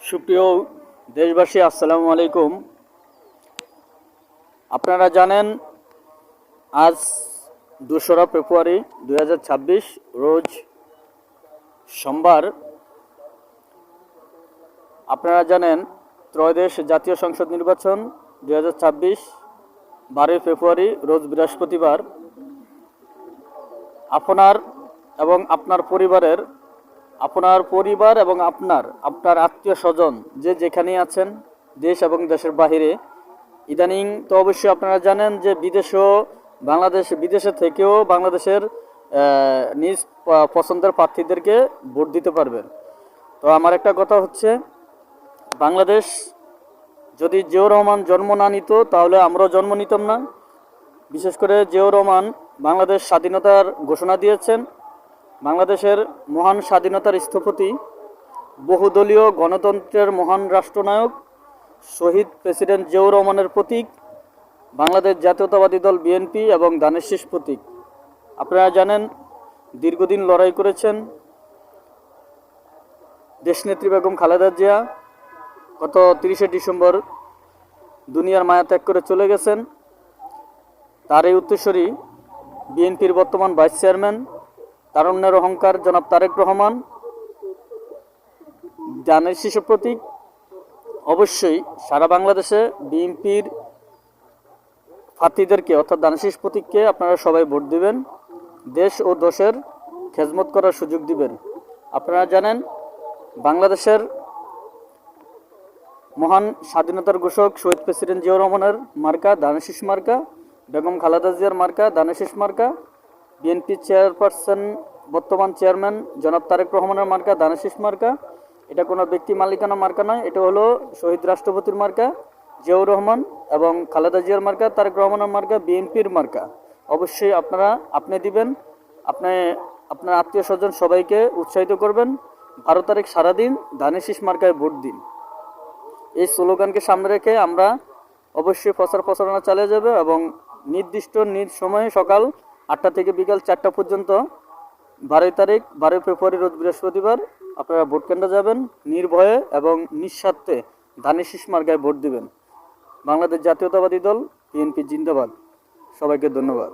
সুপ্রিয় দেশবাসী, আসসালামু আলাইকুম। আপনারা জানেন আজ 2রা ফেব্রুয়ারি 2026 রোজ সোমবার। আপনারা জানেন ত্রয়োদশ জাতীয় সংসদ নির্বাচন 2026 12 ফেব্রুয়ারি রোজ বৃহস্পতিবার। আপনার এবং আপনার পরিবারের পরিবার এবং আপনার আত্মীয় স্বজন যে যেখানেই আছেন, দেশ এবং দেশের বাহিরে, ইদানিং তো অবশ্যই আপনারা জানেন যে বিদেশে থেকেও বাংলাদেশের নিজ পছন্দের প্রার্থীদেরকে ভোট দিতে পারবেন। তো আমার একটা কথা হচ্ছে, বাংলাদেশ যদি জিয়াউর রহমান জন্ম না নিত তাহলে আমরাও জন্ম নিতাম না। বিশেষ করে জিয়াউর রহমান বাংলাদেশ স্বাধীনতার ঘোষণা দিয়েছেন। বাংলাদেশের মহান স্বাধীনতার স্থপতি, বহুদলীয় গণতন্ত্রের মহান রাষ্ট্রনায়ক, শহীদ প্রেসিডেন্ট জিয়াউর রহমানের প্রতীক বাংলাদেশ জাতীয়তাবাদী দল বিএনপি এবং ধানের শীষ প্রতীক। আপনারা জানেন দীর্ঘদিন লড়াই করেছেন দেশনেত্রী বেগম খালেদা জিয়া। গত 30শে ডিসেম্বর দুনিয়ার মায়া ত্যাগ করে চলে গেছেন। তার এই উত্তরসূরি বিএনপির বর্তমান ভাইস চেয়ারম্যান, তারুণ্যের অহংকার জনাব তারেক রহমান, ধানের শীষ প্রতীক। অবশ্যই সারা বাংলাদেশে বিএনপির প্রার্থীদেরকে অর্থাৎ ধানের শীষ প্রতীককে আপনারা সবাই ভোট দিবেন, দেশ ও দেশের খেদমত করার সুযোগ দিবেন। আপনারা জানেন বাংলাদেশের মহান স্বাধীনতার ঘোষক শহীদ প্রেসিডেন্ট জিয়াউর রহমানের মার্কা ধানের শীষ মার্কা, বেগম খালেদা জিয়ার মার্কা ধানের শীষ মার্কা, বিএনপি চেয়ারপারসন বর্তমান চেয়ারম্যান জনাব তারেক রহমানের মার্কা ধানের শীষ মার্কা। এটা কোনো ব্যক্তি মালিকানা মার্কা নয়, এটা হলো শহীদ রাষ্ট্রপতির মার্কা জিয়াউর রহমান এবং খালেদা জিয়ার মার্কা তারেক রহমানের মার্কা বিএনপির মার্কা। অবশ্যই আপনি দিবেন, আপনার আত্মীয় স্বজন সবাইকে উৎসাহিত করবেন। 12 তারিখ সারাদিন ধানের শীষ মার্কায় ভোট দিন। এই স্লোগানকে সামনে রেখে আমরা অবশ্যই প্রচারণা চালিয়ে যাবে এবং নির্দিষ্ট সময়ে সকাল 8টা থেকে বিকাল 4টা পর্যন্ত 12 ফেব্রুয়ারি রোজ বৃহস্পতিবার আপনারা ভোট কেন্দ্রে যাবেন। নির্ভয়ে এবং নিঃস্বার্থে ধানের শীষ মার্কায় ভোট দিবেন। বাংলাদেশ জাতীয়তাবাদী দল বিএনপি জিন্দাবাদ। সবাইকে ধন্যবাদ।